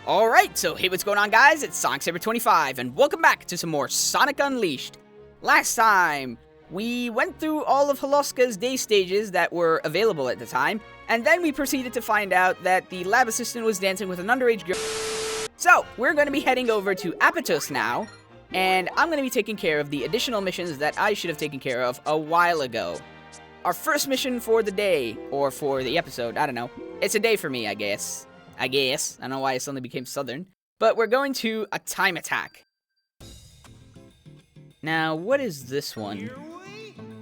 Alright, so hey, what's going on, guys? It's SonicSaber25, and welcome back to some more Sonic Unleashed. Last time, we went through all of Holoska's day stages that were available at the time, and then we proceeded to find out that the lab assistant was dancing with an underage girl. So, we're going to be heading over to Apotos now, and I'm going to be taking care of the additional missions that I should have taken care of a while ago. Our first mission for the day, or for the episode, I don't know. It's a day for me, I guess. I don't know why I suddenly became southern. But we're going to a time attack. Now, what is this one?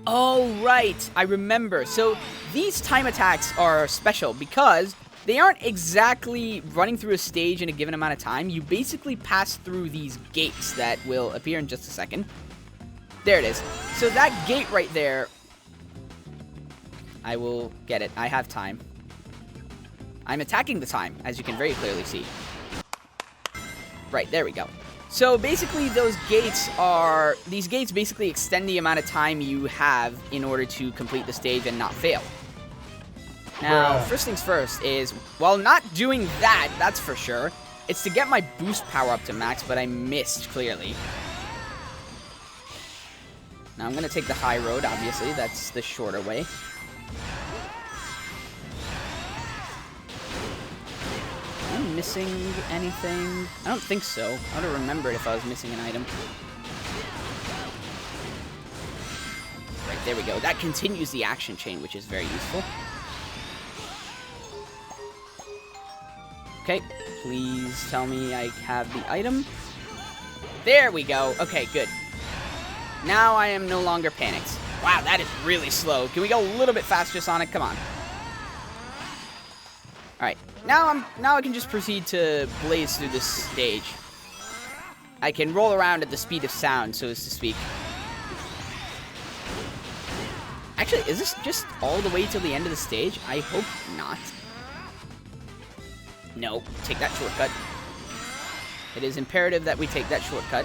Oh, right. I remember. So, these time attacks are special because they aren't exactly running through a stage in a given amount of time. You basically pass through these gates that will appear in just a second. There it is. So that gate right there, I will get it. I have time. I'm attacking the time, as you can very clearly see. Right, there we go. So basically these gates basically extend the amount of time you have in order to complete the stage and not fail. Now, first things first is, while not doing that, that's for sure, it's to get my boost power up to max, but I missed clearly. Now I'm going to take the high road, obviously, that's the shorter way. Am I missing anything? I don't think so. I would have remembered if I was missing an item. Right, there we go. That continues the action chain, which is very useful. Okay, please tell me I have the item. There we go. Okay, good. Now I am no longer panicked. Wow, that is really slow. Can we go a little bit faster, Sonic? Come on. Alright, now I can just proceed to blaze through this stage. I can roll around at the speed of sound, so as to speak. Actually, is this just all the way till the end of the stage? I hope not. No, take that shortcut. It is imperative that we take that shortcut.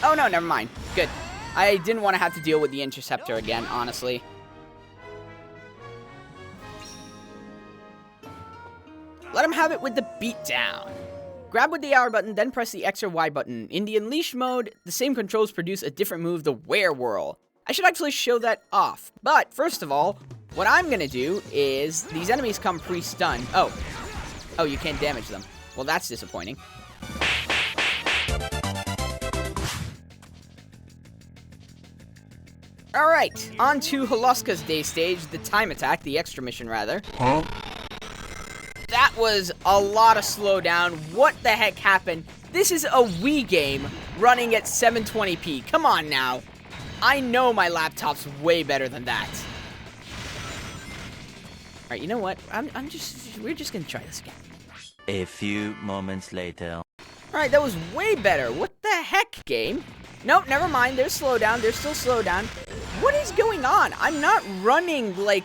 Oh no, never mind. Good. I didn't want to have to deal with the interceptor again, honestly. Let him have it with the beatdown. Grab with the R button, then press the X or Y button. In the Unleash mode, the same controls produce a different move, the Were-Whirl. I should actually show that off. But, first of all, what I'm going to do is, these enemies come pre-stun. Oh, you can't damage them. Well, that's disappointing. Alright, on to Holoska's day stage, the time attack, the extra mission rather. Huh? That was a lot of slowdown. What the heck happened? This is a Wii game running at 720p. Come on now. I know my laptop's way better than that. Alright, you know what? We're just gonna try this again. A few moments later. Alright, that was way better. What the heck, game? Nope, never mind. There's slowdown. There's still slowdown. What is going on? I'm not running, like,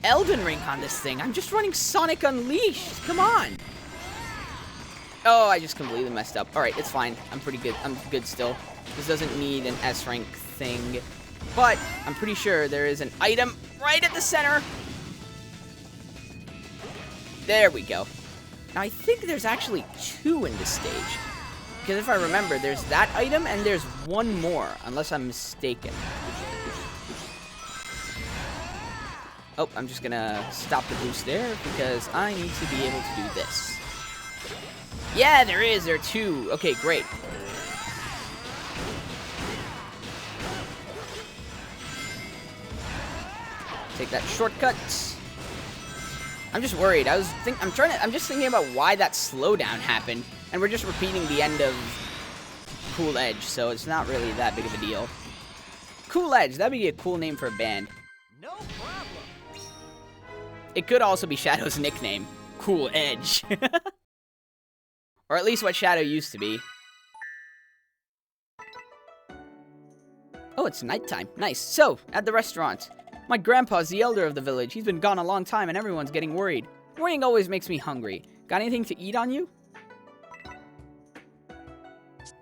Elden Ring on this thing. I'm just running Sonic Unleashed. Come on. Oh, I just completely messed up. Alright, it's fine. I'm pretty good. I'm good still. This doesn't need an S rank thing. But I'm pretty sure there is an item right at the center. There we go. Now, I think there's actually two in this stage. Because if I remember, there's that item and there's one more, unless I'm mistaken. Oh, I'm just gonna stop the boost there because I need to be able to do this. Yeah, there is. There are two. Okay, great. Take that shortcut. I'm just worried. I'm just thinking about why that slowdown happened, and we're just repeating the end of Cool Edge, so it's not really that big of a deal. Cool Edge. That'd be a cool name for a band. No problem. It could also be Shadow's nickname, Cool Edge. Or at least what Shadow used to be. Oh, it's nighttime. Nice. So, at the restaurant. My grandpa's the elder of the village. He's been gone a long time and everyone's getting worried. Worrying always makes me hungry. Got anything to eat on you?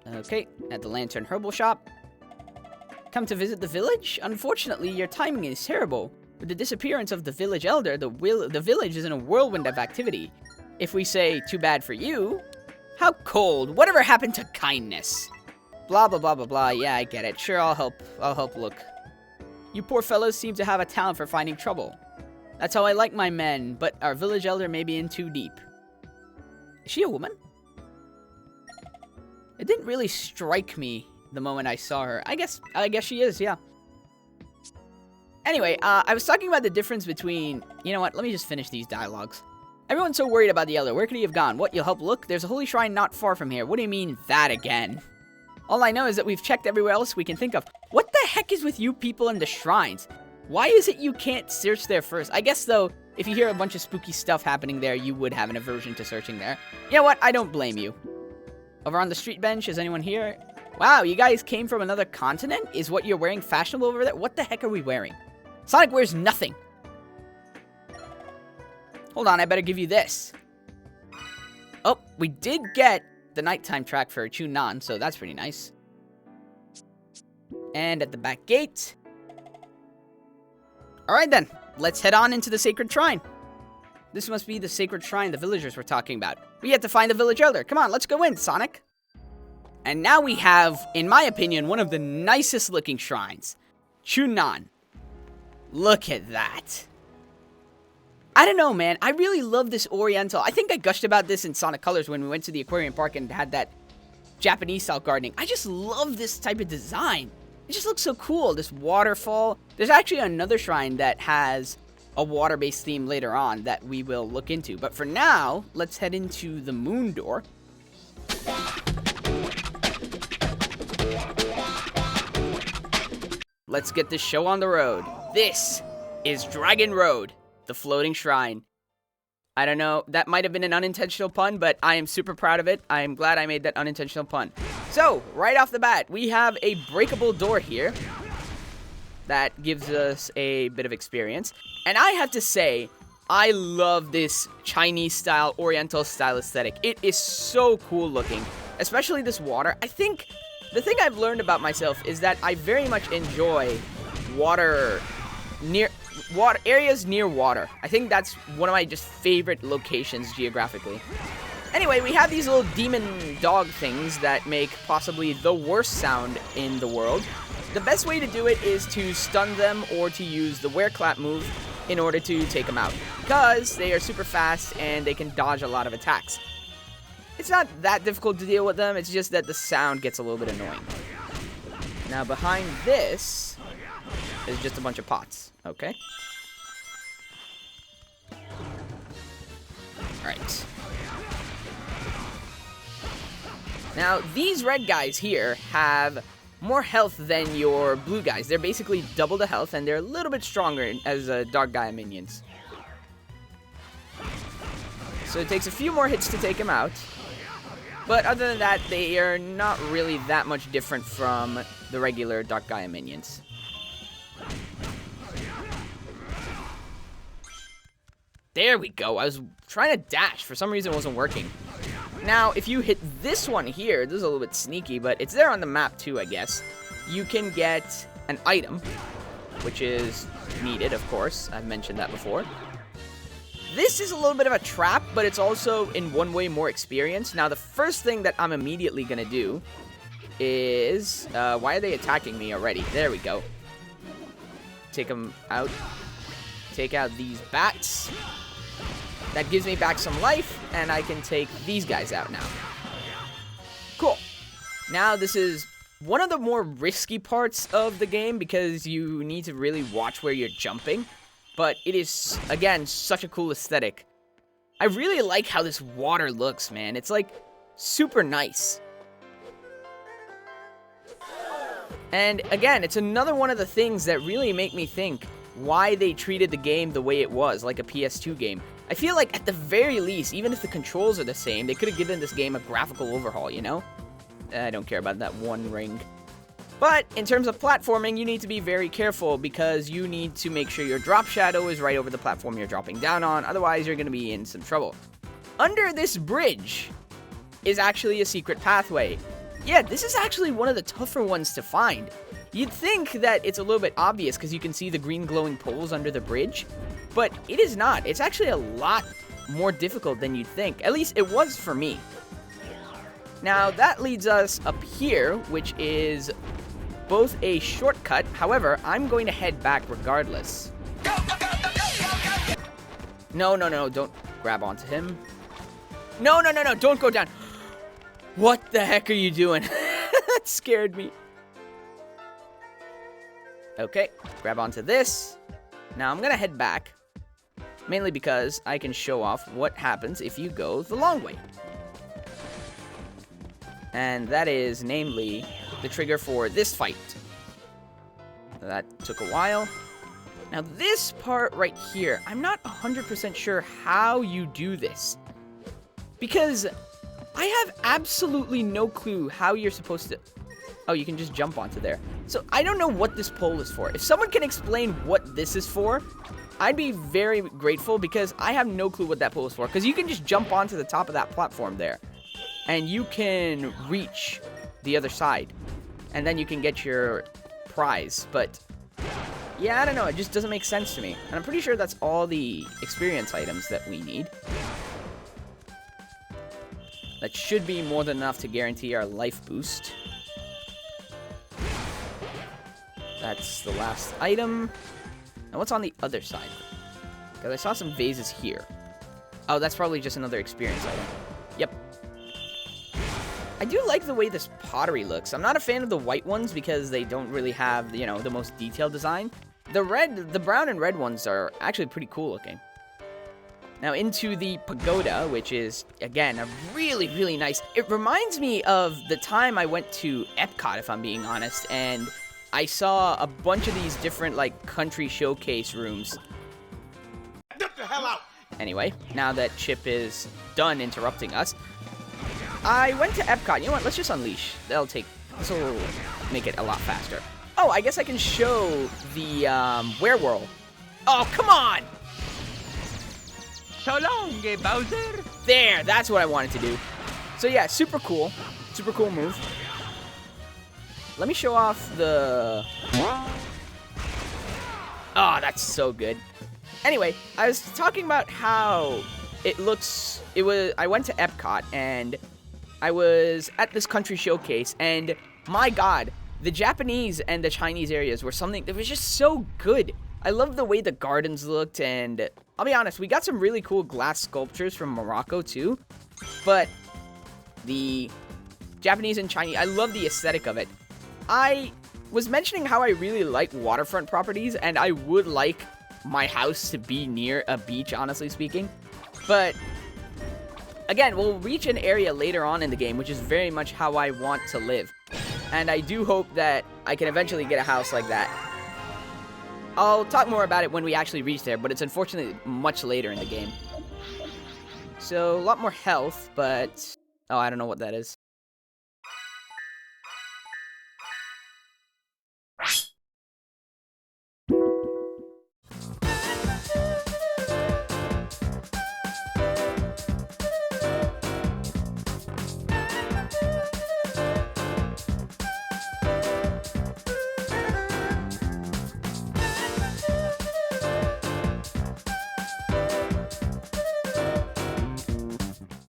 Okay, at the Lantern Herbal Shop. Come to visit the village? Unfortunately, your timing is terrible. With the disappearance of the village elder, the village is in a whirlwind of activity. If we say, too bad for you, How cold. Whatever happened to kindness? Blah, blah, blah, blah, blah. Yeah, I get it. Sure, I'll help. I'll help look. You poor fellows seem to have a talent for finding trouble. That's how I like my men, but our village elder may be in too deep. Is she a woman? It didn't really strike me the moment I saw her. I guess she is, yeah. Anyway, I was talking about the difference between... You know what? Let me just finish these dialogues. Everyone's so worried about the elder. Where could he have gone? What, you'll help look? There's a holy shrine not far from here. What do you mean, that again? All I know is that we've checked everywhere else we can think of. What the heck is with you people and the shrines? Why is it you can't search there first? I guess, though, if you hear a bunch of spooky stuff happening there, you would have an aversion to searching there. You know what? I don't blame you. Over on the street bench, is anyone here? Wow, you guys came from another continent? Is what you're wearing fashionable over there? What the heck are we wearing? Sonic wears nothing. Hold on, I better give you this. Oh, we did get the nighttime track for Chun-Nan, so that's pretty nice. And at the back gate. Alright then, let's head on into the sacred shrine. This must be the sacred shrine the villagers were talking about. We have to find the village elder. Come on, let's go in, Sonic. And now we have, in my opinion, one of the nicest looking shrines. Chun-Nan. Look at that. I don't know, man. I really love this Oriental. I think I gushed about this in Sonic Colors when we went to the aquarium park and had that Japanese-style gardening. I just love this type of design. It just looks so cool. This waterfall. There's actually another shrine that has a water-based theme later on that we will look into. But for now, let's head into the moon door. Let's get this show on the road. This is Dragon Road, the floating shrine. I don't know, that might have been an unintentional pun, but I am super proud of it. I am glad I made that unintentional pun. So, right off the bat, we have a breakable door here that gives us a bit of experience. And I have to say, I love this Chinese-style, Oriental-style aesthetic. It is so cool looking, especially this water. I think the thing I've learned about myself is that I very much enjoy areas near water. I think that's one of my just favorite locations geographically. Anyway, we have these little demon dog things that make possibly the worst sound in the world. The best way to do it is to stun them or to use the wear-clap move in order to take them out, because they are super fast and they can dodge a lot of attacks. It's not that difficult to deal with them, it's just that the sound gets a little bit annoying. Now behind this is just a bunch of pots, okay? Alright. Now, these red guys here have more health than your blue guys. They're basically double the health, and they're a little bit stronger as Dark Gaia minions. So it takes a few more hits to take them out. But other than that, they are not really that much different from the regular Dark Gaia minions. There we go. I was trying to dash. For some reason, it wasn't working. Now, if you hit this one here, this is a little bit sneaky, but it's there on the map too, I guess. You can get an item, which is needed, of course. I've mentioned that before. This is a little bit of a trap, but it's also, in one way, more experience. Now, the first thing that I'm immediately going to do is... why are they attacking me already? There we go. Take them out. Take out these bats. That gives me back some life, and I can take these guys out now. Cool. Now, this is one of the more risky parts of the game, because you need to really watch where you're jumping. But it is, again, such a cool aesthetic. I really like how this water looks, man. It's, like, super nice. And, again, it's another one of the things that really make me think why they treated the game the way it was, like a PS2 game. I feel like, at the very least, even if the controls are the same, they could have given this game a graphical overhaul, you know? I don't care about that one ring. But, in terms of platforming, you need to be very careful, because you need to make sure your drop shadow is right over the platform you're dropping down on, otherwise you're going to be in some trouble. Under this bridge is actually a secret pathway. Yeah, this is actually one of the tougher ones to find. You'd think that it's a little bit obvious, because you can see the green glowing poles under the bridge, but it is not. It's actually a lot more difficult than you'd think. At least, it was for me. Now, that leads us up here, which is both a shortcut. However, I'm going to head back regardless. No, don't grab onto him. No, don't go down. What the heck are you doing? That scared me. Okay, grab onto this. Now, I'm going to head back. Mainly because I can show off what happens if you go the long way. And that is, namely, the trigger for this fight. That took a while. Now, this part right here, I'm not 100% sure how you do this. Because I have absolutely no clue how you're supposed to... Oh, you can just jump onto there. So, I don't know what this pole is for. If someone can explain what this is for, I'd be very grateful, because I have no clue what that pole is for. Because you can just jump onto the top of that platform there. And you can reach the other side. And then you can get your prize. But, yeah, I don't know. It just doesn't make sense to me. And I'm pretty sure that's all the experience items that we need. That should be more than enough to guarantee our life boost. That's the last item. Now, what's on the other side? Because I saw some vases here. Oh, that's probably just another experience item. Yep. I do like the way this pottery looks. I'm not a fan of the white ones because they don't really have, you know, the most detailed design. The brown and red ones are actually pretty cool looking. Now into the pagoda, which is, again, a really, really nice... It reminds me of the time I went to Epcot, if I'm being honest, and I saw a bunch of these different, like, country showcase rooms. Get the hell out! Anyway, now that Chip is done interrupting us, I went to Epcot. You know what? Let's just unleash. This will make it a lot faster. Oh, I guess I can show the werewolf. Oh, come on! So long, Bowser. There, that's what I wanted to do. So yeah, super cool. Super cool move. Let me show off the... Oh, that's so good. Anyway, I was talking about how it looks... I went to Epcot, and I was at this country showcase, and my god, the Japanese and the Chinese areas were something that was just so good. I love the way the gardens looked, and I'll be honest, we got some really cool glass sculptures from Morocco too, but the Japanese and Chinese, I love the aesthetic of it. I was mentioning how I really like waterfront properties, and I would like my house to be near a beach, honestly speaking, but again, we'll reach an area later on in the game, which is very much how I want to live. And I do hope that I can eventually get a house like that. I'll talk more about it when we actually reach there, but it's unfortunately much later in the game. So, a lot more health, but... Oh, I don't know what that is.